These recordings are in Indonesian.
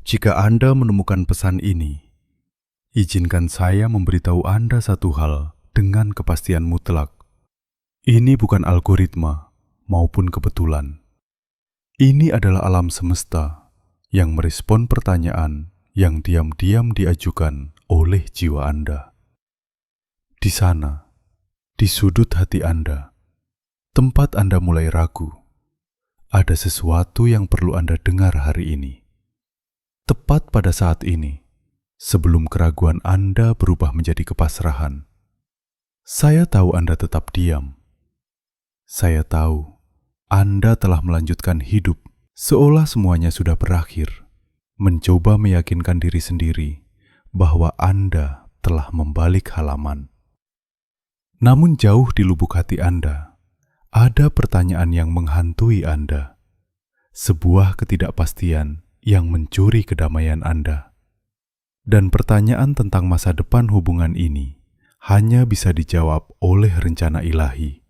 Jika Anda menemukan pesan ini, izinkan saya memberitahu Anda satu hal dengan kepastian mutlak. Ini bukan algoritma maupun kebetulan. Ini adalah alam semesta yang merespon pertanyaan yang diam-diam diajukan oleh jiwa Anda. Di sana, di sudut hati Anda, tempat Anda mulai ragu, ada sesuatu yang perlu Anda dengar hari ini. Tepat pada saat ini, sebelum keraguan Anda berubah menjadi kepasrahan, saya tahu Anda tetap diam. Saya tahu Anda telah melanjutkan hidup seolah semuanya sudah berakhir, mencoba meyakinkan diri sendiri bahwa Anda telah membalik halaman. Namun jauh di lubuk hati Anda, ada pertanyaan yang menghantui Anda, sebuah ketidakpastian yang mencuri kedamaian Anda. Dan pertanyaan tentang masa depan hubungan ini hanya bisa dijawab oleh rencana ilahi.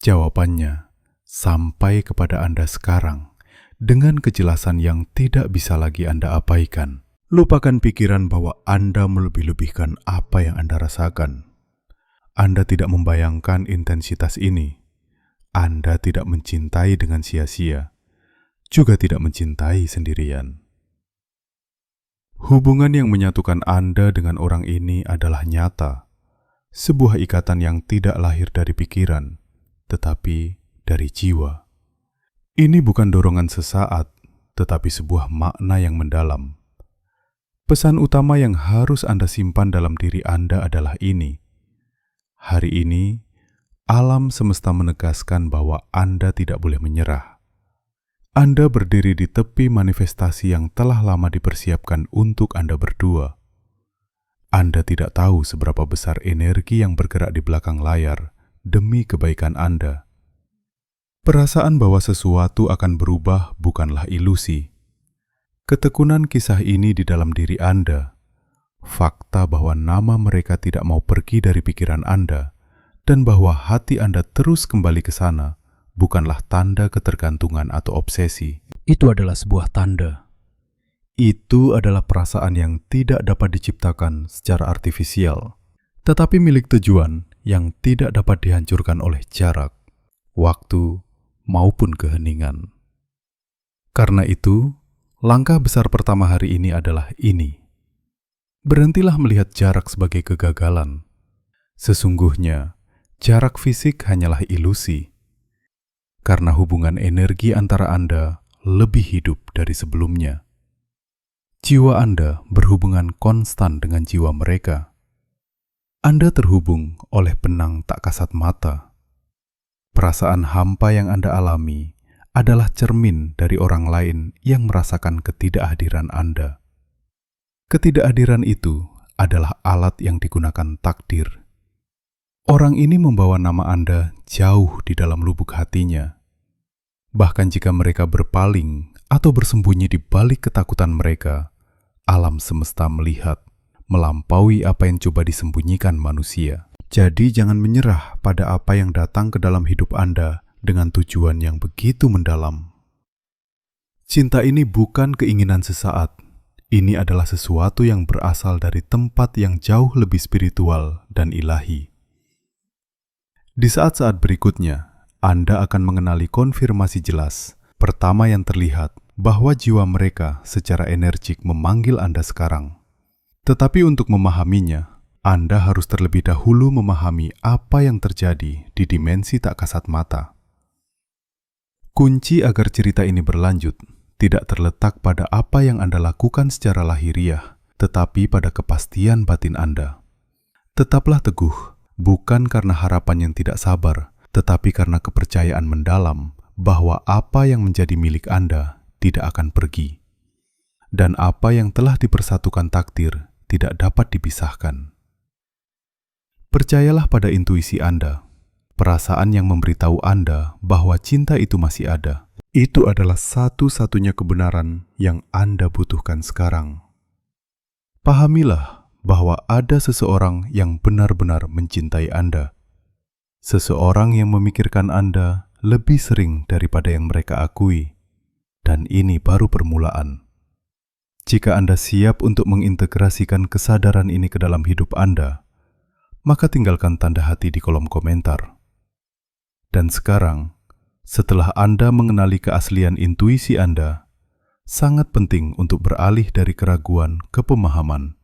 Jawabannya sampai kepada Anda sekarang dengan kejelasan yang tidak bisa lagi Anda abaikan. Lupakan pikiran bahwa Anda melebih-lebihkan apa yang Anda rasakan. Anda tidak membayangkan intensitas ini. Anda tidak mencintai dengan sia-sia, juga tidak mencintai sendirian. Hubungan yang menyatukan Anda dengan orang ini adalah nyata, sebuah ikatan yang tidak lahir dari pikiran, tetapi dari jiwa. Ini bukan dorongan sesaat, tetapi sebuah makna yang mendalam. Pesan utama yang harus Anda simpan dalam diri Anda adalah ini. Hari ini, alam semesta menegaskan bahwa Anda tidak boleh menyerah. Anda berdiri di tepi manifestasi yang telah lama dipersiapkan untuk Anda berdua. Anda tidak tahu seberapa besar energi yang bergerak di belakang layar demi kebaikan Anda. Perasaan bahwa sesuatu akan berubah bukanlah ilusi. Ketekunan kisah ini di dalam diri Anda, fakta bahwa nama mereka tidak mau pergi dari pikiran Anda, dan bahwa hati Anda terus kembali ke sana, bukanlah tanda ketergantungan atau obsesi. Itu adalah sebuah tanda. Itu adalah perasaan yang tidak dapat diciptakan secara artifisial, tetapi milik tujuan yang tidak dapat dihancurkan oleh jarak, waktu, maupun keheningan. Karena itu, langkah besar pertama hari ini adalah ini. Berhentilah melihat jarak sebagai kegagalan. Sesungguhnya, jarak fisik hanyalah ilusi. Karena hubungan energi antara Anda lebih hidup dari sebelumnya. Jiwa Anda berhubungan konstan dengan jiwa mereka. Anda terhubung oleh benang tak kasat mata. Perasaan hampa yang Anda alami adalah cermin dari orang lain yang merasakan ketidakhadiran Anda. Ketidakhadiran itu adalah alat yang digunakan takdir. Orang ini membawa nama Anda jauh di dalam lubuk hatinya. Bahkan jika mereka berpaling atau bersembunyi di balik ketakutan mereka, alam semesta melihat, melampaui apa yang coba disembunyikan manusia. Jadi jangan menyerah pada apa yang datang ke dalam hidup Anda dengan tujuan yang begitu mendalam. Cinta ini bukan keinginan sesaat. Ini adalah sesuatu yang berasal dari tempat yang jauh lebih spiritual dan ilahi. Di saat-saat berikutnya, Anda akan mengenali konfirmasi jelas. Pertama yang terlihat, bahwa jiwa mereka secara energik memanggil Anda sekarang. Tetapi untuk memahaminya, Anda harus terlebih dahulu memahami apa yang terjadi di dimensi tak kasat mata. Kunci agar cerita ini berlanjut tidak terletak pada apa yang Anda lakukan secara lahiriah, tetapi pada kepastian batin Anda. Tetaplah teguh, bukan karena harapan yang tidak sabar, tetapi karena kepercayaan mendalam bahwa apa yang menjadi milik Anda tidak akan pergi. Dan apa yang telah dipersatukan takdir tidak dapat dipisahkan. Percayalah pada intuisi Anda, perasaan yang memberitahu Anda bahwa cinta itu masih ada. Itu adalah satu-satunya kebenaran yang Anda butuhkan sekarang. Pahamilah bahwa ada seseorang yang benar-benar mencintai Anda. Seseorang yang memikirkan Anda lebih sering daripada yang mereka akui. Dan ini baru permulaan. Jika Anda siap untuk mengintegrasikan kesadaran ini ke dalam hidup Anda, maka tinggalkan tanda hati di kolom komentar. Dan sekarang, setelah Anda mengenali keaslian intuisi Anda, sangat penting untuk beralih dari keraguan ke pemahaman,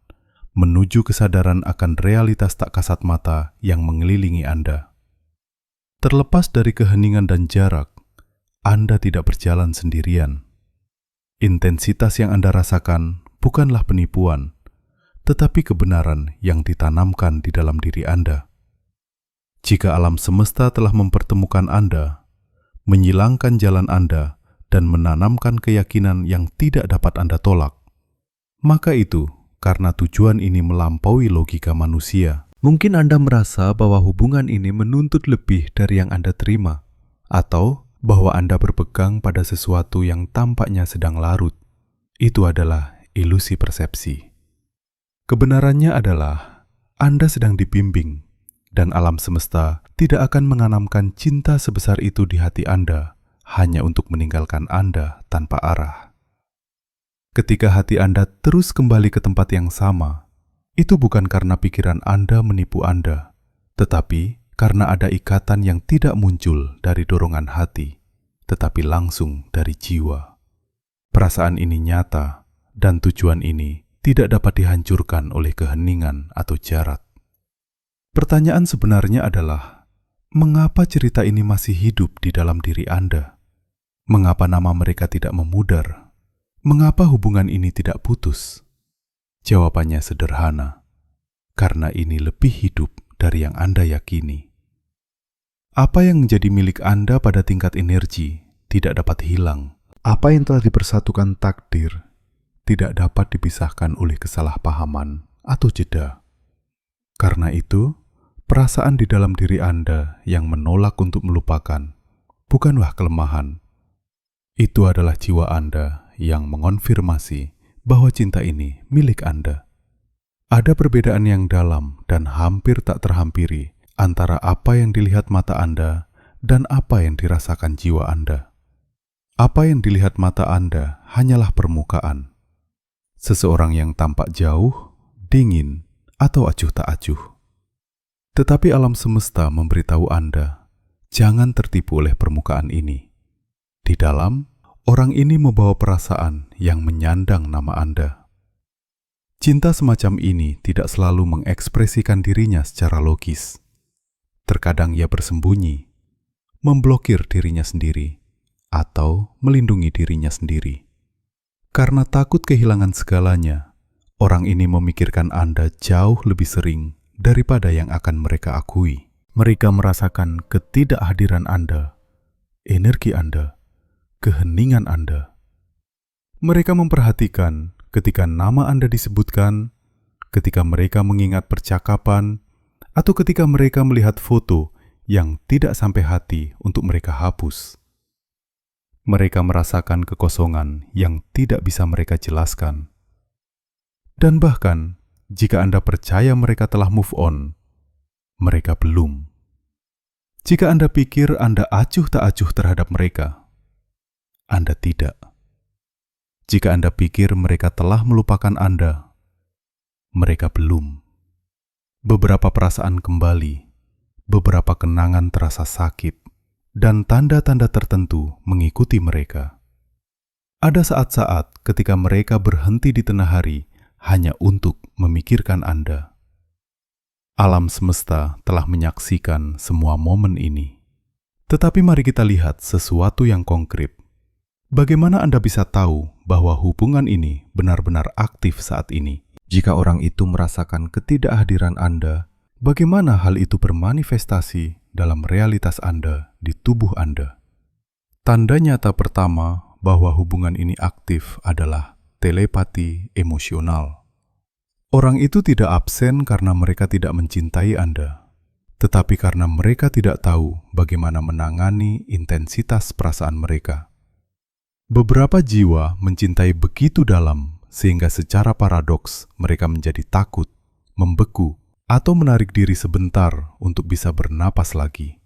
menuju kesadaran akan realitas tak kasat mata yang mengelilingi Anda. Terlepas dari keheningan dan jarak, Anda tidak berjalan sendirian. Intensitas yang Anda rasakan bukanlah penipuan, tetapi kebenaran yang ditanamkan di dalam diri Anda. Jika alam semesta telah mempertemukan Anda, menyilangkan jalan Anda, dan menanamkan keyakinan yang tidak dapat Anda tolak, maka itu karena tujuan ini melampaui logika manusia. Mungkin Anda merasa bahwa hubungan ini menuntut lebih dari yang Anda terima, atau bahwa Anda berpegang pada sesuatu yang tampaknya sedang larut. Itu adalah ilusi persepsi. Kebenarannya adalah Anda sedang dibimbing, dan alam semesta tidak akan menanamkan cinta sebesar itu di hati Anda hanya untuk meninggalkan Anda tanpa arah. Ketika hati Anda terus kembali ke tempat yang sama, itu bukan karena pikiran Anda menipu Anda, tetapi karena ada ikatan yang tidak muncul dari dorongan hati, tetapi langsung dari jiwa. Perasaan ini nyata, dan tujuan ini tidak dapat dihancurkan oleh keheningan atau jarak. Pertanyaan sebenarnya adalah, mengapa cerita ini masih hidup di dalam diri Anda? Mengapa nama mereka tidak memudar? Mengapa hubungan ini tidak putus? Jawabannya sederhana, karena ini lebih hidup dari yang Anda yakini. Apa yang menjadi milik Anda pada tingkat energi tidak dapat hilang. Apa yang telah dipersatukan takdir tidak dapat dipisahkan oleh kesalahpahaman atau jeda. Karena itu, perasaan di dalam diri Anda yang menolak untuk melupakan bukanlah kelemahan. Itu adalah jiwa Anda yang mengonfirmasi bahwa cinta ini milik Anda. Ada perbedaan yang dalam dan hampir tak terhampiri antara apa yang dilihat mata Anda dan apa yang dirasakan jiwa Anda. Apa yang dilihat mata Anda hanyalah permukaan. Seseorang yang tampak jauh, dingin, atau acuh tak acuh. Tetapi alam semesta memberitahu Anda, jangan tertipu oleh permukaan ini. Di dalam, orang ini membawa perasaan yang menyandang nama Anda. Cinta semacam ini tidak selalu mengekspresikan dirinya secara logis. Terkadang ia bersembunyi, memblokir dirinya sendiri, atau melindungi dirinya sendiri. Karena takut kehilangan segalanya, orang ini memikirkan Anda jauh lebih sering daripada yang akan mereka akui. Mereka merasakan ketidakhadiran Anda, energi Anda, keheningan Anda. Mereka memperhatikan ketika nama Anda disebutkan, ketika mereka mengingat percakapan, atau ketika mereka melihat foto yang tidak sampai hati untuk mereka hapus. Mereka merasakan kekosongan yang tidak bisa mereka jelaskan. Dan bahkan, jika Anda percaya mereka telah move on, mereka belum. Jika Anda pikir Anda acuh tak acuh terhadap mereka, Anda tidak. Jika Anda pikir mereka telah melupakan Anda, mereka belum. Beberapa perasaan kembali, beberapa kenangan terasa sakit, dan tanda-tanda tertentu mengikuti mereka. Ada saat-saat ketika mereka berhenti di tengah hari hanya untuk memikirkan Anda. Alam semesta telah menyaksikan semua momen ini. Tetapi mari kita lihat sesuatu yang konkret. Bagaimana Anda bisa tahu bahwa hubungan ini benar-benar aktif saat ini? Jika orang itu merasakan ketidakhadiran Anda, bagaimana hal itu bermanifestasi dalam realitas Anda di tubuh Anda? Tanda nyata pertama bahwa hubungan ini aktif adalah telepati emosional. Orang itu tidak absen karena mereka tidak mencintai Anda, tetapi karena mereka tidak tahu bagaimana menangani intensitas perasaan mereka. Beberapa jiwa mencintai begitu dalam sehingga secara paradoks mereka menjadi takut, membeku, atau menarik diri sebentar untuk bisa bernapas lagi.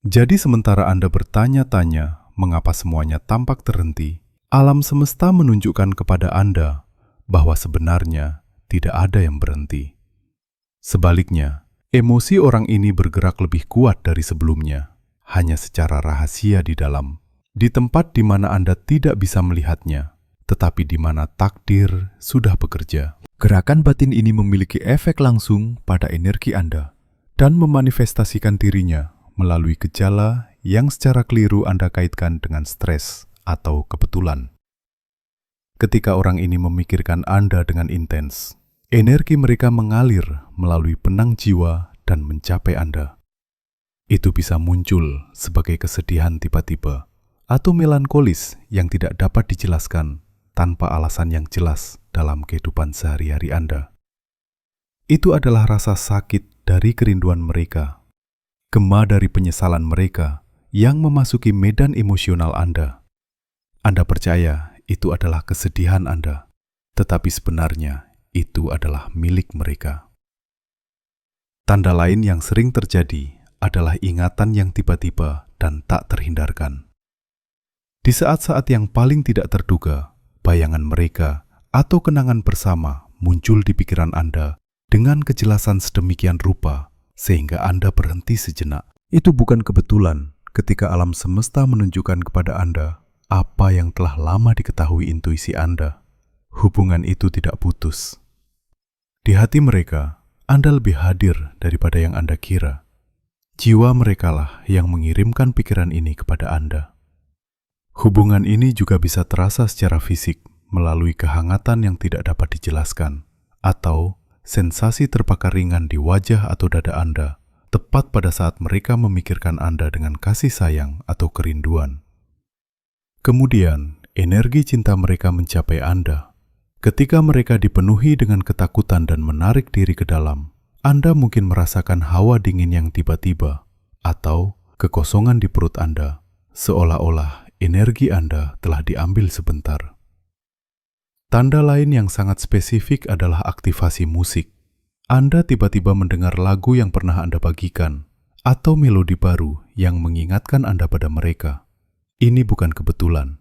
Jadi sementara Anda bertanya-tanya mengapa semuanya tampak terhenti, alam semesta menunjukkan kepada Anda bahwa sebenarnya tidak ada yang berhenti. Sebaliknya, emosi orang ini bergerak lebih kuat dari sebelumnya, hanya secara rahasia di dalam, di tempat di mana Anda tidak bisa melihatnya, tetapi di mana takdir sudah bekerja. Gerakan batin ini memiliki efek langsung pada energi Anda dan memanifestasikan dirinya melalui gejala yang secara keliru Anda kaitkan dengan stres atau kebetulan. Ketika orang ini memikirkan Anda dengan intens, energi mereka mengalir melalui benang jiwa dan mencapai Anda. Itu bisa muncul sebagai kesedihan tiba-tiba atau melankolis yang tidak dapat dijelaskan tanpa alasan yang jelas dalam kehidupan sehari-hari Anda. Itu adalah rasa sakit dari kerinduan mereka, gema dari penyesalan mereka yang memasuki medan emosional Anda. Anda percaya itu adalah kesedihan Anda, tetapi sebenarnya itu adalah milik mereka. Tanda lain yang sering terjadi adalah ingatan yang tiba-tiba dan tak terhindarkan. Di saat-saat yang paling tidak terduga, bayangan mereka atau kenangan bersama muncul di pikiran Anda dengan kejelasan sedemikian rupa sehingga Anda berhenti sejenak. Itu bukan kebetulan ketika alam semesta menunjukkan kepada Anda apa yang telah lama diketahui intuisi Anda. Hubungan itu tidak putus. Di hati mereka, Anda lebih hadir daripada yang Anda kira. Jiwa merekalah yang mengirimkan pikiran ini kepada Anda. Hubungan ini juga bisa terasa secara fisik melalui kehangatan yang tidak dapat dijelaskan, atau sensasi terbakar ringan di wajah atau dada Anda, tepat pada saat mereka memikirkan Anda dengan kasih sayang atau kerinduan. Kemudian, energi cinta mereka mencapai Anda. Ketika mereka dipenuhi dengan ketakutan dan menarik diri ke dalam, Anda mungkin merasakan hawa dingin yang tiba-tiba, atau kekosongan di perut Anda, seolah-olah energi Anda telah diambil sebentar. Tanda lain yang sangat spesifik adalah aktivasi musik. Anda tiba-tiba mendengar lagu yang pernah Anda bagikan, atau melodi baru yang mengingatkan Anda pada mereka. Ini bukan kebetulan.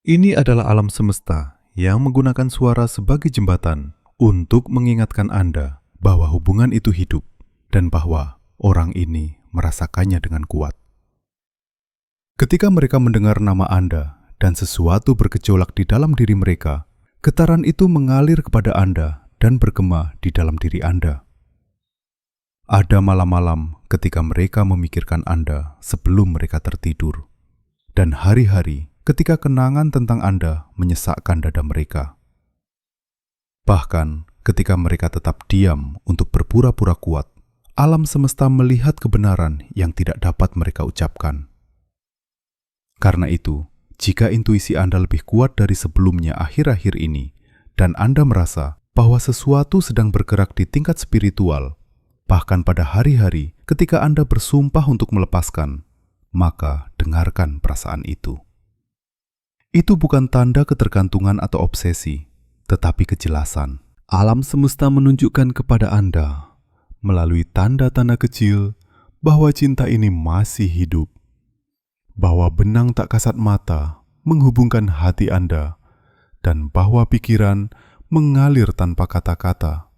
Ini adalah alam semesta yang menggunakan suara sebagai jembatan untuk mengingatkan Anda bahwa hubungan itu hidup dan bahwa orang ini merasakannya dengan kuat. Ketika mereka mendengar nama Anda dan sesuatu bergejolak di dalam diri mereka, getaran itu mengalir kepada Anda dan bergema di dalam diri Anda. Ada malam-malam ketika mereka memikirkan Anda sebelum mereka tertidur, dan hari-hari ketika kenangan tentang Anda menyesakkan dada mereka. Bahkan ketika mereka tetap diam untuk berpura-pura kuat, alam semesta melihat kebenaran yang tidak dapat mereka ucapkan. Karena itu, jika intuisi Anda lebih kuat dari sebelumnya akhir-akhir ini, dan Anda merasa bahwa sesuatu sedang bergerak di tingkat spiritual, bahkan pada hari-hari ketika Anda bersumpah untuk melepaskan, maka dengarkan perasaan itu. Itu bukan tanda ketergantungan atau obsesi, tetapi kejelasan. Alam semesta menunjukkan kepada Anda, melalui tanda-tanda kecil, bahwa cinta ini masih hidup. Bahwa benang tak kasat mata menghubungkan hati Anda, dan bahwa pikiran mengalir tanpa kata-kata.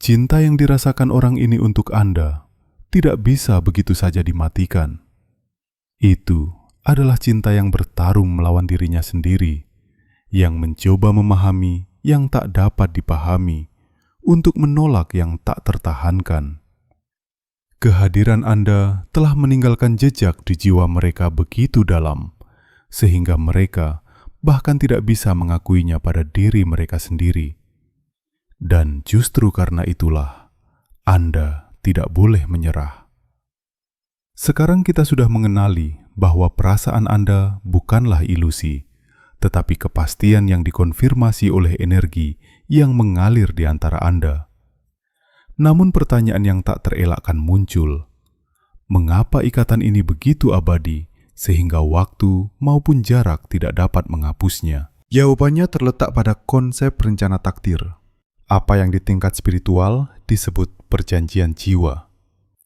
Cinta yang dirasakan orang ini untuk Anda tidak bisa begitu saja dimatikan. Itu adalah cinta yang bertarung melawan dirinya sendiri, yang mencoba memahami yang tak dapat dipahami, untuk menolak yang tak tertahankan. Kehadiran Anda telah meninggalkan jejak di jiwa mereka begitu dalam, sehingga mereka bahkan tidak bisa mengakuinya pada diri mereka sendiri. Dan justru karena itulah, Anda tidak boleh menyerah. Sekarang kita sudah mengenali bahwa perasaan Anda bukanlah ilusi, tetapi kepastian yang dikonfirmasi oleh energi yang mengalir di antara Anda. Namun pertanyaan yang tak terelakkan muncul. Mengapa ikatan ini begitu abadi sehingga waktu maupun jarak tidak dapat menghapusnya? Jawabannya terletak pada konsep rencana takdir. Apa yang di tingkat spiritual disebut perjanjian jiwa.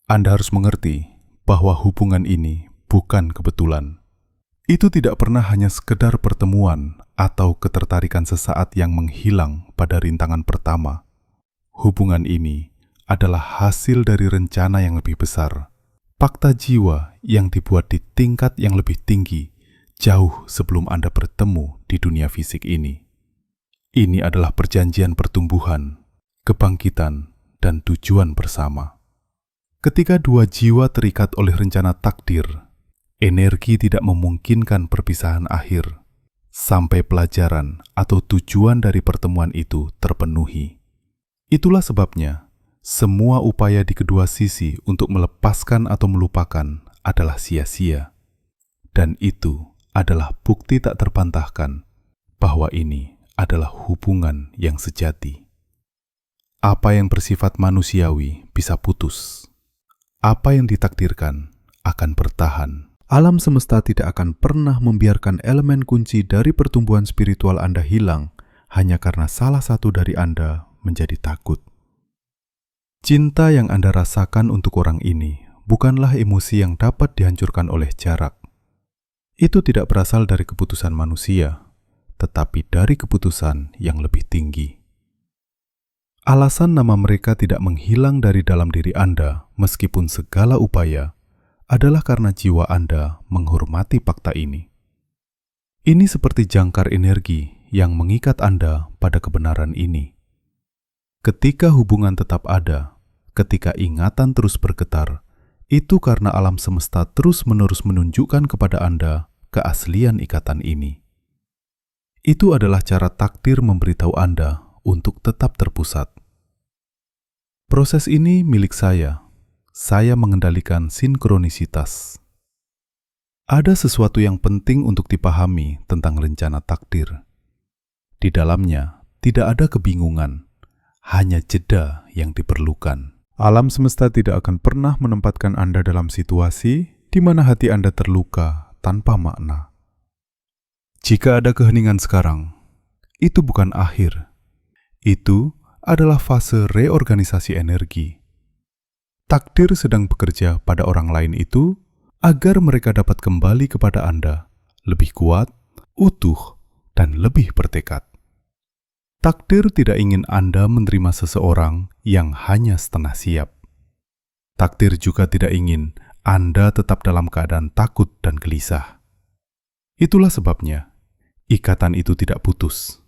Anda harus mengerti bahwa hubungan ini bukan kebetulan. Itu tidak pernah hanya sekedar pertemuan atau ketertarikan sesaat yang menghilang pada rintangan pertama. Hubungan ini adalah hasil dari rencana yang lebih besar, fakta jiwa yang dibuat di tingkat yang lebih tinggi, jauh sebelum Anda bertemu di dunia fisik ini. Ini adalah perjanjian pertumbuhan, kebangkitan, dan tujuan bersama. Ketika dua jiwa terikat oleh rencana takdir, energi tidak memungkinkan perpisahan akhir, sampai pelajaran atau tujuan dari pertemuan itu terpenuhi. Itulah sebabnya, semua upaya di kedua sisi untuk melepaskan atau melupakan adalah sia-sia. Dan itu adalah bukti tak terbantahkan bahwa ini adalah hubungan yang sejati. Apa yang bersifat manusiawi bisa putus. Apa yang ditakdirkan akan bertahan. Alam semesta tidak akan pernah membiarkan elemen kunci dari pertumbuhan spiritual Anda hilang hanya karena salah satu dari Anda menjadi takut. Cinta yang Anda rasakan untuk orang ini bukanlah emosi yang dapat dihancurkan oleh jarak. Itu tidak berasal dari keputusan manusia, tetapi dari keputusan yang lebih tinggi. Alasan nama mereka tidak menghilang dari dalam diri Anda meskipun segala upaya adalah karena jiwa Anda menghormati fakta ini. Ini seperti jangkar energi yang mengikat Anda pada kebenaran ini. Ketika hubungan tetap ada, ketika ingatan terus bergetar, itu karena alam semesta terus-menerus menunjukkan kepada Anda keaslian ikatan ini. Itu adalah cara takdir memberitahu Anda untuk tetap terpusat. Proses ini milik saya. Saya mengendalikan sinkronisitas. Ada sesuatu yang penting untuk dipahami tentang rencana takdir. Di dalamnya tidak ada kebingungan, hanya jeda yang diperlukan. Alam semesta tidak akan pernah menempatkan Anda dalam situasi di mana hati Anda terluka tanpa makna. Jika ada keheningan sekarang, itu bukan akhir. Itu adalah fase reorganisasi energi. Takdir sedang bekerja pada orang lain itu agar mereka dapat kembali kepada Anda lebih kuat, utuh, dan lebih bertekad. Takdir tidak ingin Anda menerima seseorang yang hanya setengah siap. Takdir juga tidak ingin Anda tetap dalam keadaan takut dan gelisah. Itulah sebabnya ikatan itu tidak putus.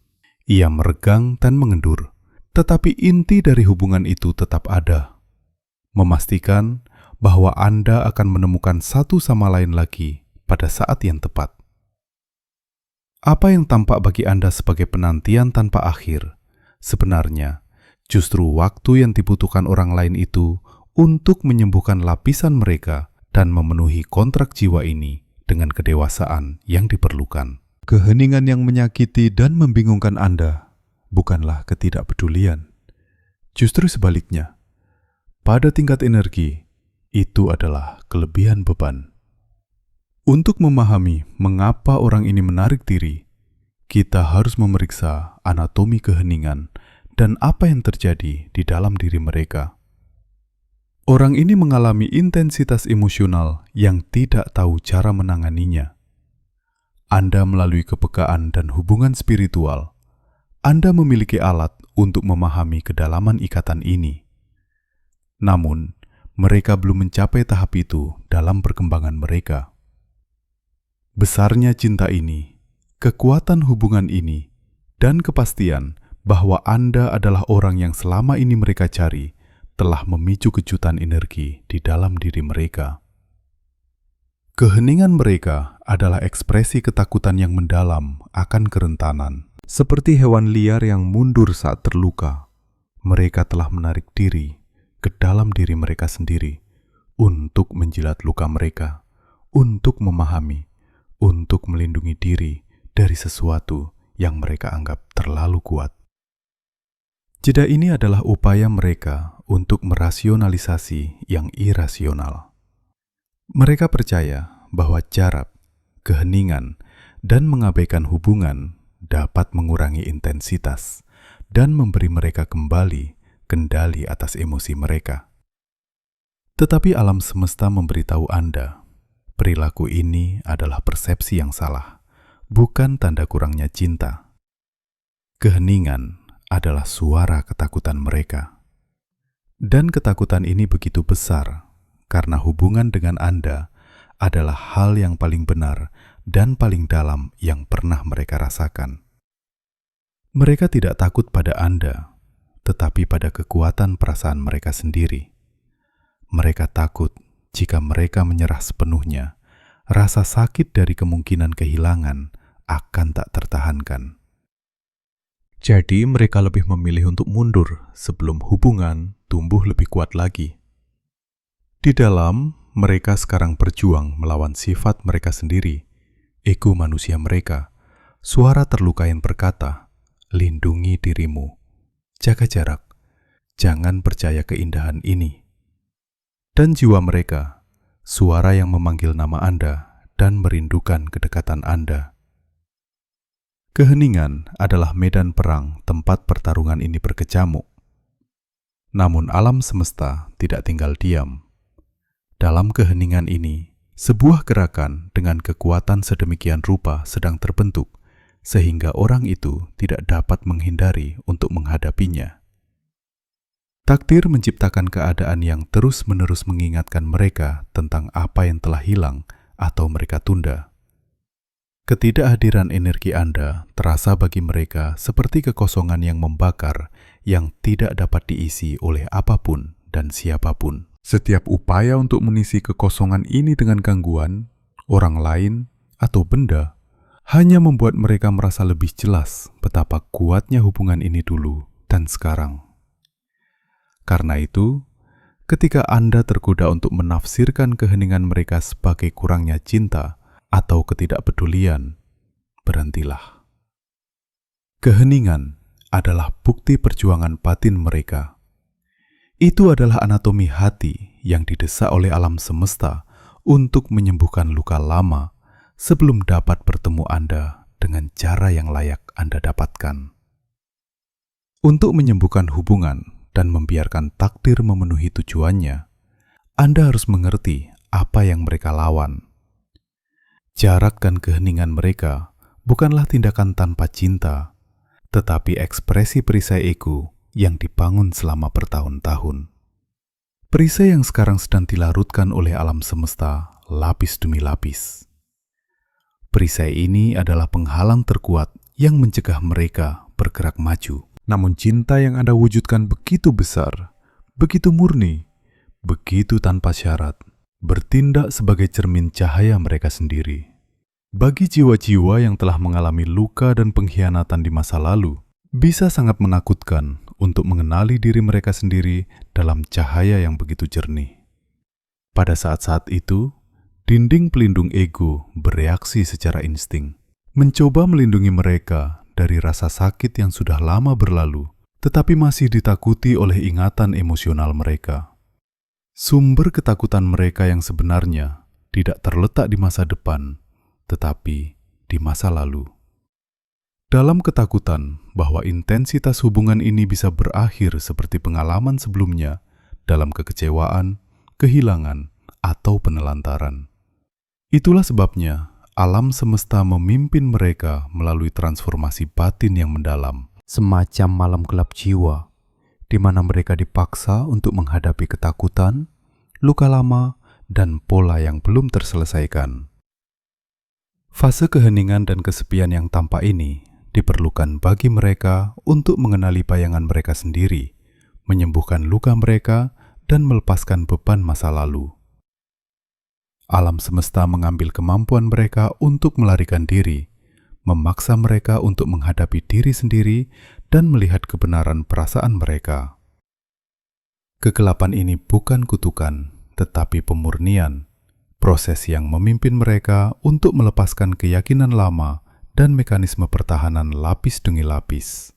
Ia meregang dan mengendur, tetapi inti dari hubungan itu tetap ada. Memastikan bahwa Anda akan menemukan satu sama lain lagi pada saat yang tepat. Apa yang tampak bagi Anda sebagai penantian tanpa akhir, sebenarnya justru waktu yang dibutuhkan orang lain itu untuk menyembuhkan lapisan mereka dan memenuhi kontrak jiwa ini dengan kedewasaan yang diperlukan. Keheningan yang menyakiti dan membingungkan Anda bukanlah ketidakpedulian. Justru sebaliknya, pada tingkat energi, itu adalah kelebihan beban. Untuk memahami mengapa orang ini menarik diri, kita harus memeriksa anatomi keheningan dan apa yang terjadi di dalam diri mereka. Orang ini mengalami intensitas emosional yang tidak tahu cara menanganinya. Anda melalui kepekaan dan hubungan spiritual, Anda memiliki alat untuk memahami kedalaman ikatan ini. Namun, mereka belum mencapai tahap itu dalam perkembangan mereka. Besarnya cinta ini, kekuatan hubungan ini, dan kepastian bahwa Anda adalah orang yang selama ini mereka cari, telah memicu kejutan energi di dalam diri mereka. Keheningan mereka adalah ekspresi ketakutan yang mendalam akan kerentanan. Seperti hewan liar yang mundur saat terluka, mereka telah menarik diri ke dalam diri mereka sendiri untuk menjilat luka mereka, untuk memahami, untuk melindungi diri dari sesuatu yang mereka anggap terlalu kuat. Jeda ini adalah upaya mereka untuk merasionalisasi yang irasional. Mereka percaya bahwa jarak, keheningan, dan mengabaikan hubungan dapat mengurangi intensitas dan memberi mereka kembali kendali atas emosi mereka. Tetapi alam semesta memberitahu Anda, perilaku ini adalah persepsi yang salah, bukan tanda kurangnya cinta. Keheningan adalah suara ketakutan mereka. Dan ketakutan ini begitu besar karena hubungan dengan Anda adalah hal yang paling benar dan paling dalam yang pernah mereka rasakan. Mereka tidak takut pada Anda, tetapi pada kekuatan perasaan mereka sendiri. Mereka takut jika mereka menyerah sepenuhnya, rasa sakit dari kemungkinan kehilangan akan tak tertahankan. Jadi mereka lebih memilih untuk mundur sebelum hubungan tumbuh lebih kuat lagi. Di dalam, mereka sekarang berjuang melawan sifat mereka sendiri, ego manusia mereka. Suara terluka yang berkata, lindungi dirimu, jaga jarak, jangan percaya keindahan ini. Dan jiwa mereka, suara yang memanggil nama Anda dan merindukan kedekatan Anda. Keheningan adalah medan perang tempat pertarungan ini berkecamuk. Namun alam semesta tidak tinggal diam. Dalam keheningan ini, sebuah gerakan dengan kekuatan sedemikian rupa sedang terbentuk, sehingga orang itu tidak dapat menghindari untuk menghadapinya. Takdir menciptakan keadaan yang terus-menerus mengingatkan mereka tentang apa yang telah hilang atau mereka tunda. Ketidakhadiran energi Anda terasa bagi mereka seperti kekosongan yang membakar yang tidak dapat diisi oleh apapun dan siapapun. Setiap upaya untuk mengisi kekosongan ini dengan gangguan, orang lain, atau benda, hanya membuat mereka merasa lebih jelas betapa kuatnya hubungan ini dulu dan sekarang. Karena itu, ketika Anda tergoda untuk menafsirkan keheningan mereka sebagai kurangnya cinta atau ketidakpedulian, berhentilah. Keheningan adalah bukti perjuangan batin mereka. Itu adalah anatomi hati yang didesak oleh alam semesta untuk menyembuhkan luka lama sebelum dapat bertemu Anda dengan cara yang layak Anda dapatkan. Untuk menyembuhkan hubungan dan membiarkan takdir memenuhi tujuannya, Anda harus mengerti apa yang mereka lawan. Jarak dan keheningan mereka bukanlah tindakan tanpa cinta, tetapi ekspresi perisai ego yang dibangun selama bertahun-tahun. Perisai yang sekarang sedang dilarutkan oleh alam semesta lapis demi lapis. Perisai ini adalah penghalang terkuat yang mencegah mereka bergerak maju. Namun cinta yang Anda wujudkan begitu besar, begitu murni, begitu tanpa syarat, bertindak sebagai cermin cahaya mereka sendiri. Bagi jiwa-jiwa yang telah mengalami luka dan pengkhianatan di masa lalu, bisa sangat menakutkan untuk mengenali diri mereka sendiri dalam cahaya yang begitu jernih. Pada saat-saat itu, dinding pelindung ego bereaksi secara insting, mencoba melindungi mereka dari rasa sakit yang sudah lama berlalu, tetapi masih ditakuti oleh ingatan emosional mereka. Sumber ketakutan mereka yang sebenarnya tidak terletak di masa depan, tetapi di masa lalu. Dalam ketakutan bahwa intensitas hubungan ini bisa berakhir seperti pengalaman sebelumnya dalam kekecewaan, kehilangan, atau penelantaran. Itulah sebabnya alam semesta memimpin mereka melalui transformasi batin yang mendalam, semacam malam gelap jiwa, di mana mereka dipaksa untuk menghadapi ketakutan, luka lama, dan pola yang belum terselesaikan. Fase keheningan dan kesepian yang tampak ini diperlukan bagi mereka untuk mengenali bayangan mereka sendiri, menyembuhkan luka mereka, dan melepaskan beban masa lalu. Alam semesta mengambil kemampuan mereka untuk melarikan diri, memaksa mereka untuk menghadapi diri sendiri dan melihat kebenaran perasaan mereka. Kegelapan ini bukan kutukan, tetapi pemurnian, proses yang memimpin mereka untuk melepaskan keyakinan lama dan mekanisme pertahanan lapis demi lapis.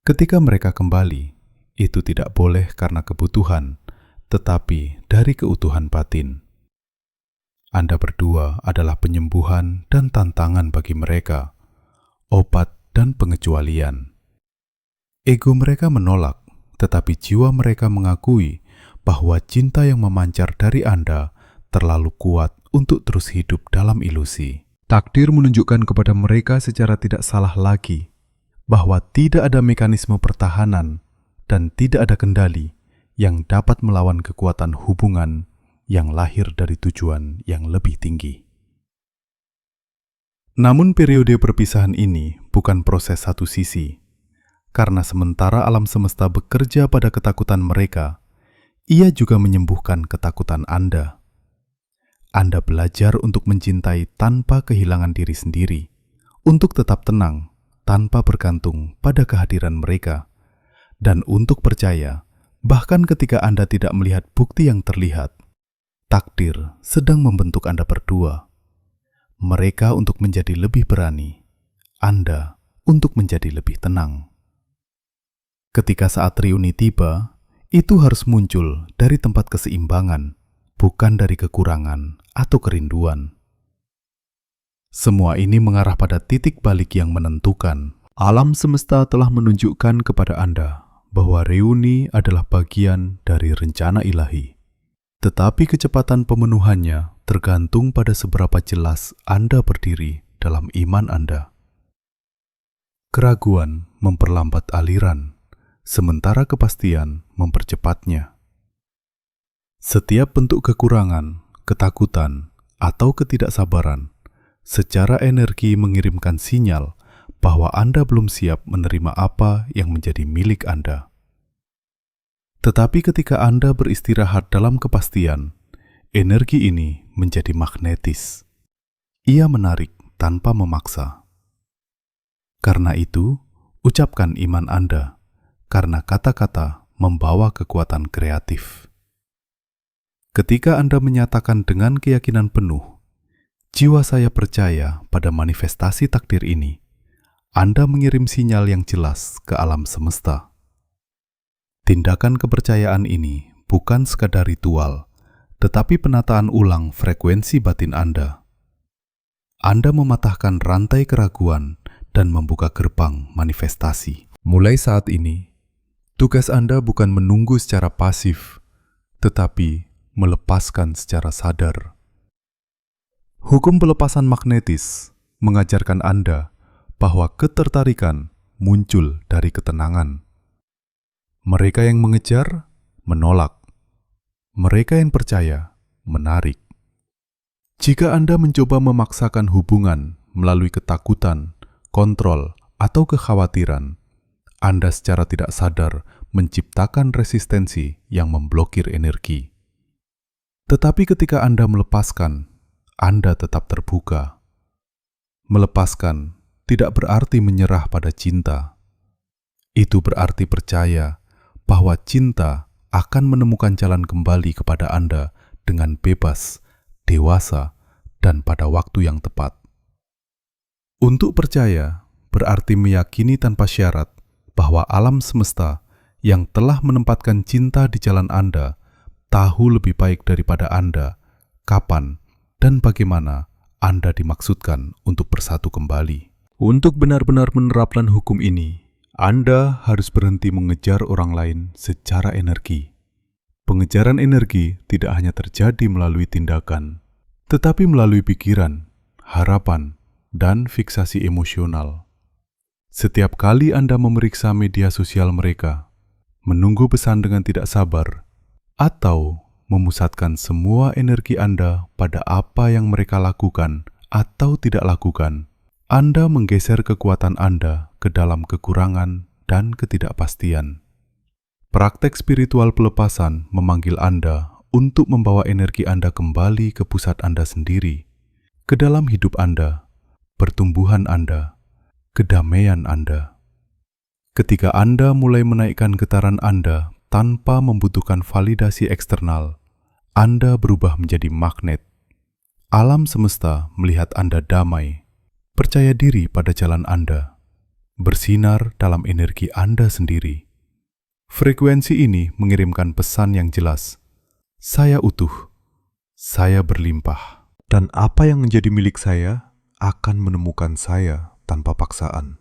Ketika mereka kembali, itu tidak boleh karena kebutuhan, tetapi dari keutuhan batin. Anda berdua adalah penyembuhan dan tantangan bagi mereka, obat dan pengecualian. Ego mereka menolak, tetapi jiwa mereka mengakui bahwa cinta yang memancar dari Anda terlalu kuat untuk terus hidup dalam ilusi. Takdir menunjukkan kepada mereka secara tidak salah lagi bahwa tidak ada mekanisme pertahanan dan tidak ada kendali yang dapat melawan kekuatan hubungan yang lahir dari tujuan yang lebih tinggi. Namun periode perpisahan ini bukan proses satu sisi, karena sementara alam semesta bekerja pada ketakutan mereka, ia juga menyembuhkan ketakutan Anda. Anda belajar untuk mencintai tanpa kehilangan diri sendiri, untuk tetap tenang tanpa bergantung pada kehadiran mereka, dan untuk percaya bahkan ketika Anda tidak melihat bukti yang terlihat, takdir sedang membentuk Anda berdua. Mereka untuk menjadi lebih berani, Anda untuk menjadi lebih tenang. Ketika saat reuni tiba, itu harus muncul dari tempat keseimbangan, bukan dari kekurangan atau kerinduan. Semua ini mengarah pada titik balik yang menentukan. Alam semesta telah menunjukkan kepada Anda bahwa reuni adalah bagian dari rencana ilahi. Tetapi kecepatan pemenuhannya tergantung pada seberapa jelas Anda berdiri dalam iman Anda. Keraguan memperlambat aliran, sementara kepastian mempercepatnya. Setiap bentuk kekurangan, ketakutan, atau ketidaksabaran secara energi mengirimkan sinyal bahwa Anda belum siap menerima apa yang menjadi milik Anda. Tetapi ketika Anda beristirahat dalam kepastian, energi ini menjadi magnetis. Ia menarik tanpa memaksa. Karena itu, ucapkan iman Anda, karena kata-kata membawa kekuatan kreatif. Ketika Anda menyatakan dengan keyakinan penuh, jiwa saya percaya pada manifestasi takdir ini, Anda mengirim sinyal yang jelas ke alam semesta. Tindakan kepercayaan ini bukan sekadar ritual, tetapi penataan ulang frekuensi batin Anda. Anda mematahkan rantai keraguan dan membuka gerbang manifestasi. Mulai saat ini, tugas Anda bukan menunggu secara pasif, tetapi melepaskan secara sadar. Hukum pelepasan magnetis mengajarkan Anda bahwa ketertarikan muncul dari ketenangan. Mereka yang mengejar, menolak. Mereka yang percaya, menarik. Jika Anda mencoba memaksakan hubungan melalui ketakutan, kontrol, atau kekhawatiran, Anda secara tidak sadar menciptakan resistensi yang memblokir energi. Tetapi ketika Anda melepaskan, Anda tetap terbuka. Melepaskan tidak berarti menyerah pada cinta. Itu berarti percaya bahwa cinta akan menemukan jalan kembali kepada Anda dengan bebas, dewasa, dan pada waktu yang tepat. Untuk percaya berarti meyakini tanpa syarat bahwa alam semesta yang telah menempatkan cinta di jalan Anda tahu lebih baik daripada Anda kapan dan bagaimana Anda dimaksudkan untuk bersatu kembali. Untuk benar-benar menerapkan hukum ini, Anda harus berhenti mengejar orang lain secara energi. Pengejaran energi tidak hanya terjadi melalui tindakan, tetapi melalui pikiran, harapan, dan fiksasi emosional. Setiap kali Anda memeriksa media sosial mereka, menunggu pesan dengan tidak sabar, atau memusatkan semua energi Anda pada apa yang mereka lakukan atau tidak lakukan, Anda menggeser kekuatan Anda ke dalam kekurangan dan ketidakpastian. Praktek spiritual pelepasan memanggil Anda untuk membawa energi Anda kembali ke pusat Anda sendiri, ke dalam hidup Anda, pertumbuhan Anda, kedamaian Anda. Ketika Anda mulai menaikkan getaran Anda tanpa membutuhkan validasi eksternal, Anda berubah menjadi magnet. Alam semesta melihat Anda damai, percaya diri pada jalan Anda, bersinar dalam energi Anda sendiri. Frekuensi ini mengirimkan pesan yang jelas. Saya utuh, saya berlimpah, dan apa yang menjadi milik saya akan menemukan saya tanpa paksaan.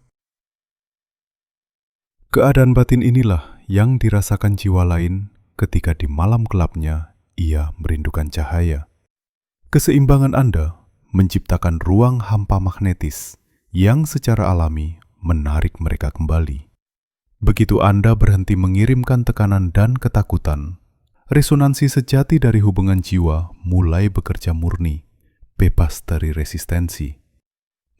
Keadaan batin inilah yang dirasakan jiwa lain ketika di malam gelapnya ia merindukan cahaya. Keseimbangan Anda menciptakan ruang hampa magnetis yang secara alami menarik mereka kembali. Begitu Anda berhenti mengirimkan tekanan dan ketakutan, resonansi sejati dari hubungan jiwa mulai bekerja murni, bebas dari resistensi.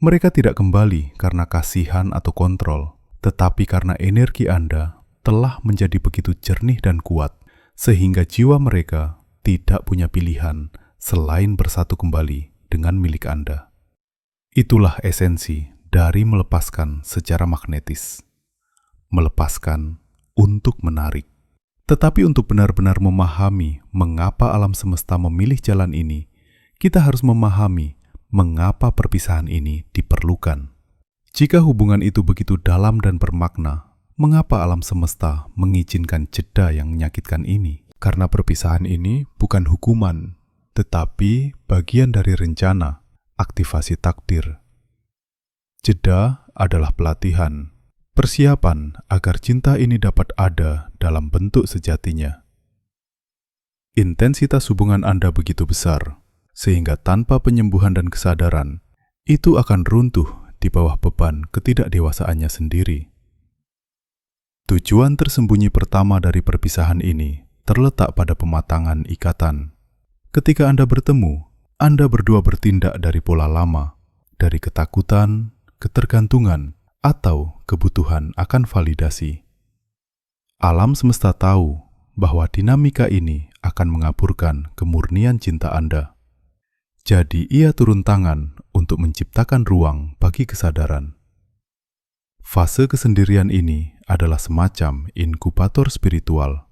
Mereka tidak kembali karena kasihan atau kontrol, tetapi karena energi Anda telah menjadi begitu jernih dan kuat, sehingga jiwa mereka tidak punya pilihan selain bersatu kembali dengan milik Anda. Itulah esensi dari melepaskan secara magnetis. Melepaskan untuk menarik. Tetapi untuk benar-benar memahami mengapa alam semesta memilih jalan ini, kita harus memahami mengapa perpisahan ini diperlukan. Jika hubungan itu begitu dalam dan bermakna, mengapa alam semesta mengizinkan jeda yang menyakitkan ini? Karena perpisahan ini bukan hukuman, tetapi bagian dari rencana, aktivasi takdir. Jeda adalah pelatihan, persiapan agar cinta ini dapat ada dalam bentuk sejatinya. Intensitas hubungan Anda begitu besar, sehingga tanpa penyembuhan dan kesadaran, itu akan runtuh di bawah beban ketidakdewasaannya sendiri. Tujuan tersembunyi pertama dari perpisahan ini terletak pada pematangan ikatan. Ketika Anda bertemu, Anda berdua bertindak dari pola lama, dari ketakutan, ketergantungan, atau kebutuhan akan validasi. Alam semesta tahu bahwa dinamika ini akan mengaburkan kemurnian cinta Anda. Jadi ia turun tangan untuk menciptakan ruang bagi kesadaran. Fase kesendirian ini adalah semacam inkubator spiritual.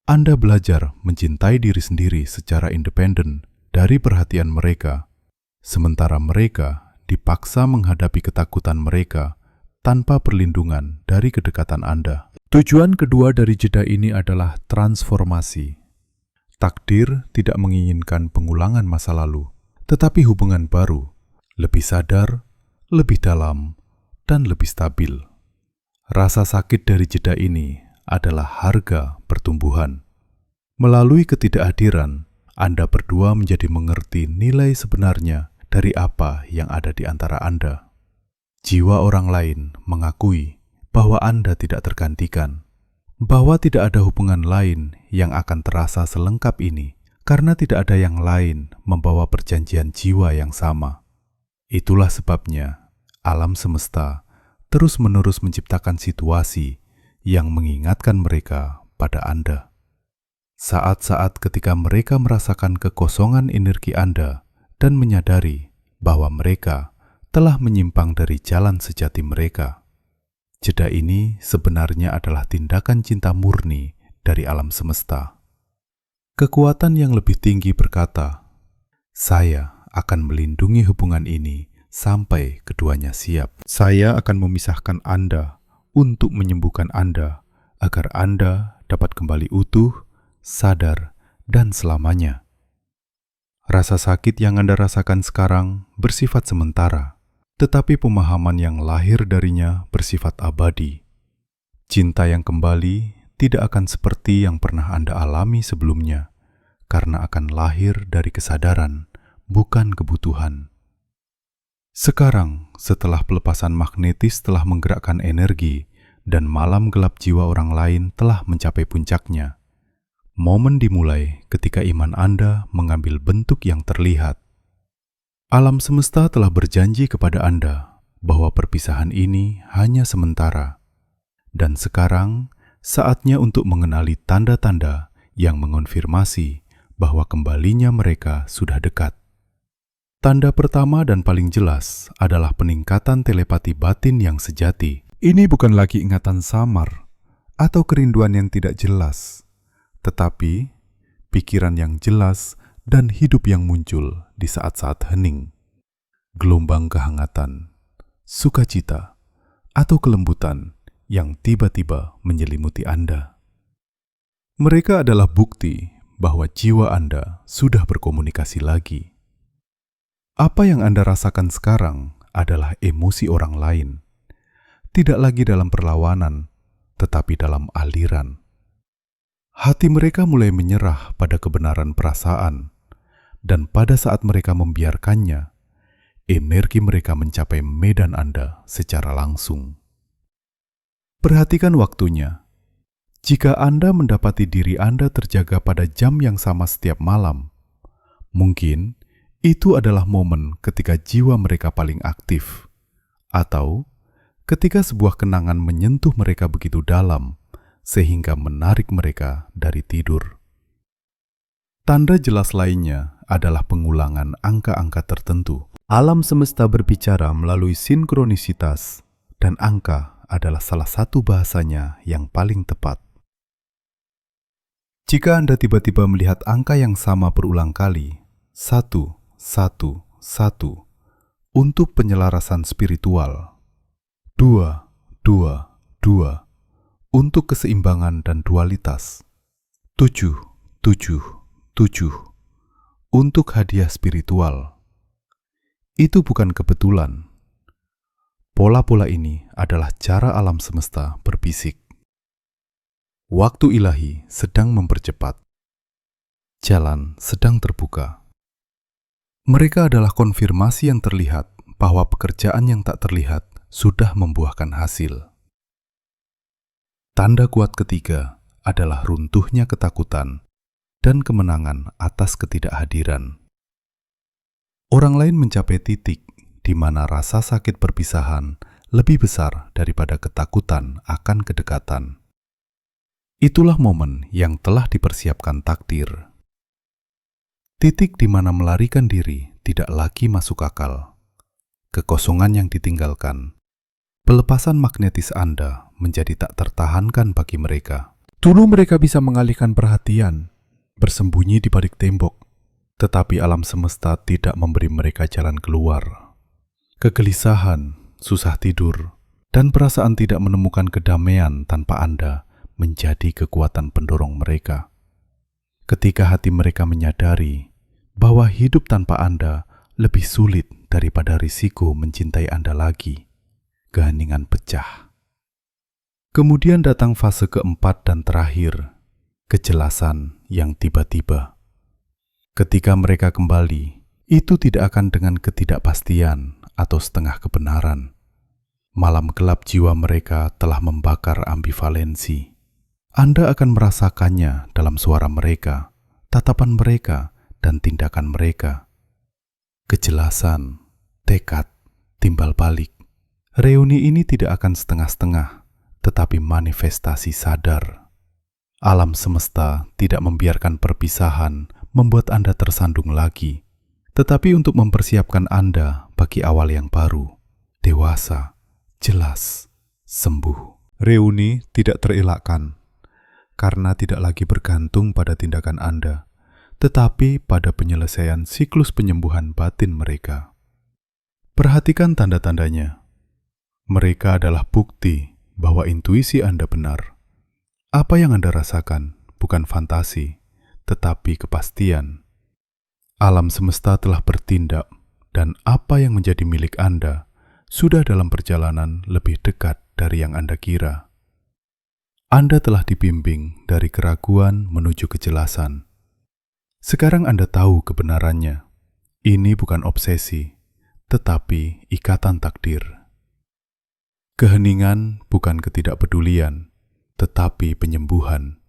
Anda belajar mencintai diri sendiri secara independen dari perhatian mereka, sementara mereka dipaksa menghadapi ketakutan mereka tanpa perlindungan dari kedekatan Anda. Tujuan kedua dari jeda ini adalah transformasi. Takdir tidak menginginkan pengulangan masa lalu, tetapi hubungan baru, lebih sadar, lebih dalam, dan lebih stabil. Rasa sakit dari jeda ini adalah harga pertumbuhan. Melalui ketidakhadiran, Anda berdua menjadi mengerti nilai sebenarnya dari apa yang ada di antara Anda. Jiwa orang lain mengakui bahwa Anda tidak tergantikan, bahwa tidak ada hubungan lain yang akan terasa selengkap ini, karena tidak ada yang lain membawa perjanjian jiwa yang sama. Itulah sebabnya alam semesta terus-menerus menciptakan situasi yang mengingatkan mereka pada Anda. Saat-saat ketika mereka merasakan kekosongan energi Anda dan menyadari bahwa mereka telah menyimpang dari jalan sejati mereka. Jeda ini sebenarnya adalah tindakan cinta murni dari alam semesta. Kekuatan yang lebih tinggi berkata, "Saya akan melindungi hubungan ini sampai keduanya siap. Saya akan memisahkan Anda untuk menyembuhkan Anda agar Anda dapat kembali utuh, sadar, dan selamanya." Rasa sakit yang Anda rasakan sekarang bersifat sementara, tetapi pemahaman yang lahir darinya bersifat abadi. Cinta yang kembali tidak akan seperti yang pernah Anda alami sebelumnya, karena akan lahir dari kesadaran, bukan kebutuhan. Sekarang, setelah pelepasan magnetis telah menggerakkan energi dan malam gelap jiwa orang lain telah mencapai puncaknya, momen dimulai ketika iman Anda mengambil bentuk yang terlihat. Alam semesta telah berjanji kepada Anda bahwa perpisahan ini hanya sementara, dan sekarang saatnya untuk mengenali tanda-tanda yang mengonfirmasi bahwa kembalinya mereka sudah dekat. Tanda pertama dan paling jelas adalah peningkatan telepati batin yang sejati. Ini bukan lagi ingatan samar atau kerinduan yang tidak jelas, tetapi pikiran yang jelas dan hidup yang muncul di saat-saat hening. Gelombang kehangatan, sukacita, atau kelembutan yang tiba-tiba menyelimuti Anda. Mereka adalah bukti bahwa jiwa Anda sudah berkomunikasi lagi. Apa yang Anda rasakan sekarang adalah emosi orang lain. Tidak lagi dalam perlawanan, tetapi dalam aliran. Hati mereka mulai menyerah pada kebenaran perasaan, dan pada saat mereka membiarkannya, energi mereka mencapai medan Anda secara langsung. Perhatikan waktunya. Jika Anda mendapati diri Anda terjaga pada jam yang sama setiap malam, mungkin itu adalah momen ketika jiwa mereka paling aktif, atau ketika sebuah kenangan menyentuh mereka begitu dalam sehingga menarik mereka dari tidur. Tanda jelas lainnya adalah pengulangan angka-angka tertentu. Alam semesta berbicara melalui sinkronisitas, dan angka adalah salah satu bahasanya yang paling tepat. Jika Anda tiba-tiba melihat angka yang sama berulang kali, 1, 1, 1, untuk penyelarasan spiritual, 2, 2, 2, untuk keseimbangan dan dualitas, 7, 7, 7, untuk hadiah spiritual. Itu bukan kebetulan. Pola-pola ini adalah cara alam semesta berbisik. Waktu ilahi sedang mempercepat. Jalan sedang terbuka. Mereka adalah konfirmasi yang terlihat bahwa pekerjaan yang tak terlihat sudah membuahkan hasil. Tanda kuat ketiga adalah runtuhnya ketakutan dan kemenangan atas ketidakhadiran. Orang lain mencapai titik di mana rasa sakit perpisahan lebih besar daripada ketakutan akan kedekatan. Itulah momen yang telah dipersiapkan takdir. Titik di mana melarikan diri tidak lagi masuk akal. Kekosongan yang ditinggalkan, pelepasan magnetis Anda menjadi tak tertahankan bagi mereka. Dulu mereka bisa mengalihkan perhatian, bersembunyi di balik tembok, tetapi alam semesta tidak memberi mereka jalan keluar. Kegelisahan, susah tidur, dan perasaan tidak menemukan kedamaian tanpa Anda menjadi kekuatan pendorong mereka. Ketika hati mereka menyadari bahwa hidup tanpa Anda lebih sulit daripada risiko mencintai Anda lagi, keheningan pecah. Kemudian datang fase keempat dan terakhir, kejelasan yang tiba-tiba. Ketika mereka kembali, itu tidak akan dengan ketidakpastian atau setengah kebenaran. Malam gelap jiwa mereka telah membakar ambivalensi. Anda akan merasakannya dalam suara mereka, tatapan mereka, dan tindakan mereka. Kejelasan, tekad, timbal balik. Reuni ini tidak akan setengah-setengah, tetapi manifestasi sadar. Alam semesta tidak membiarkan perpisahan membuat Anda tersandung lagi, tetapi untuk mempersiapkan Anda bagi awal yang baru, dewasa, jelas, sembuh. Reuni tidak terelakkan, karena tidak lagi bergantung pada tindakan Anda, tetapi pada penyelesaian siklus penyembuhan batin mereka. Perhatikan tanda-tandanya. Mereka adalah bukti bahwa intuisi Anda benar. Apa yang Anda rasakan bukan fantasi, tetapi kepastian. Alam semesta telah bertindak, dan apa yang menjadi milik Anda sudah dalam perjalanan lebih dekat dari yang Anda kira. Anda telah dibimbing dari keraguan menuju kejelasan. Sekarang Anda tahu kebenarannya. Ini bukan obsesi, tetapi ikatan takdir. Keheningan bukan ketidakpedulian, tetapi penyembuhan.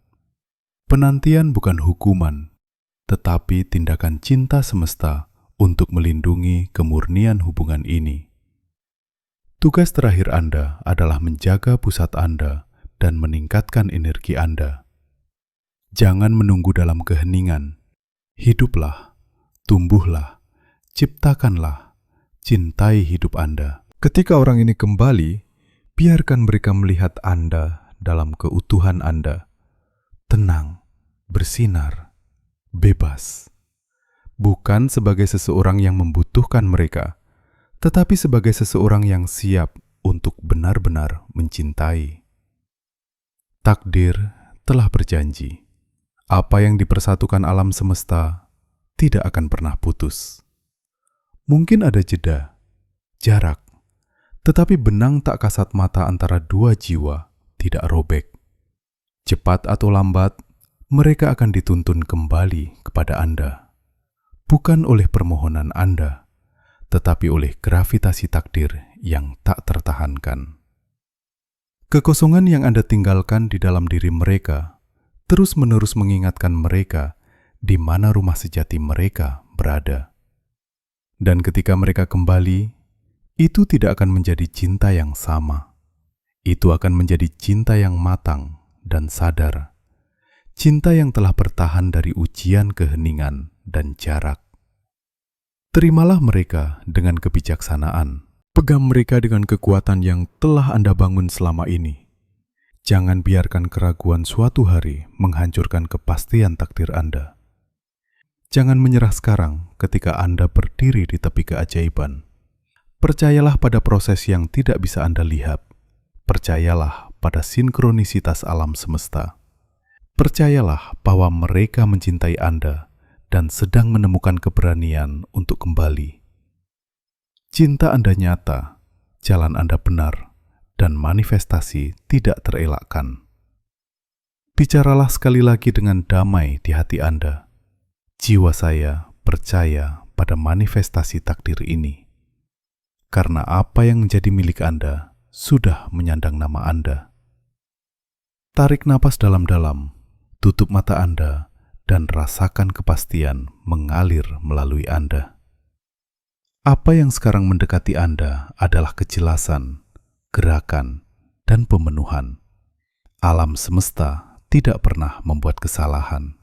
Penantian bukan hukuman, tetapi tindakan cinta semesta untuk melindungi kemurnian hubungan ini. Tugas terakhir Anda adalah menjaga pusat Anda dan meningkatkan energi Anda. Jangan menunggu dalam keheningan. Hiduplah, tumbuhlah, ciptakanlah, cintai hidup Anda. Ketika orang ini kembali, biarkan mereka melihat Anda dalam keutuhan Anda. Tenang, bersinar, bebas. Bukan sebagai seseorang yang membutuhkan mereka, tetapi sebagai seseorang yang siap untuk benar-benar mencintai. Takdir telah berjanji, apa yang dipersatukan alam semesta tidak akan pernah putus. Mungkin ada jeda, jarak, tetapi benang tak kasat mata antara dua jiwa tidak robek. Cepat atau lambat, mereka akan dituntun kembali kepada Anda. Bukan oleh permohonan Anda, tetapi oleh gravitasi takdir yang tak tertahankan. Kekosongan yang Anda tinggalkan di dalam diri mereka terus-menerus mengingatkan mereka di mana rumah sejati mereka berada. Dan ketika mereka kembali, itu tidak akan menjadi cinta yang sama. Itu akan menjadi cinta yang matang dan sadar. Cinta yang telah bertahan dari ujian keheningan dan jarak. Terimalah mereka dengan kebijaksanaan. Pegang mereka dengan kekuatan yang telah Anda bangun selama ini. Jangan biarkan keraguan suatu hari menghancurkan kepastian takdir Anda. Jangan menyerah sekarang ketika Anda berdiri di tepi keajaiban. Percayalah pada proses yang tidak bisa Anda lihat. Percayalah pada sinkronisitas alam semesta. Percayalah bahwa mereka mencintai Anda dan sedang menemukan keberanian untuk kembali. Cinta Anda nyata, jalan Anda benar, dan manifestasi tidak terelakkan. Bicaralah sekali lagi dengan damai di hati Anda. Jiwa saya percaya pada manifestasi takdir ini. Karena apa yang menjadi milik Anda sudah menyandang nama Anda. Tarik napas dalam-dalam, tutup mata Anda, dan rasakan kepastian mengalir melalui Anda. Apa yang sekarang mendekati Anda adalah kejelasan, gerakan, dan pemenuhan. Alam semesta tidak pernah membuat kesalahan.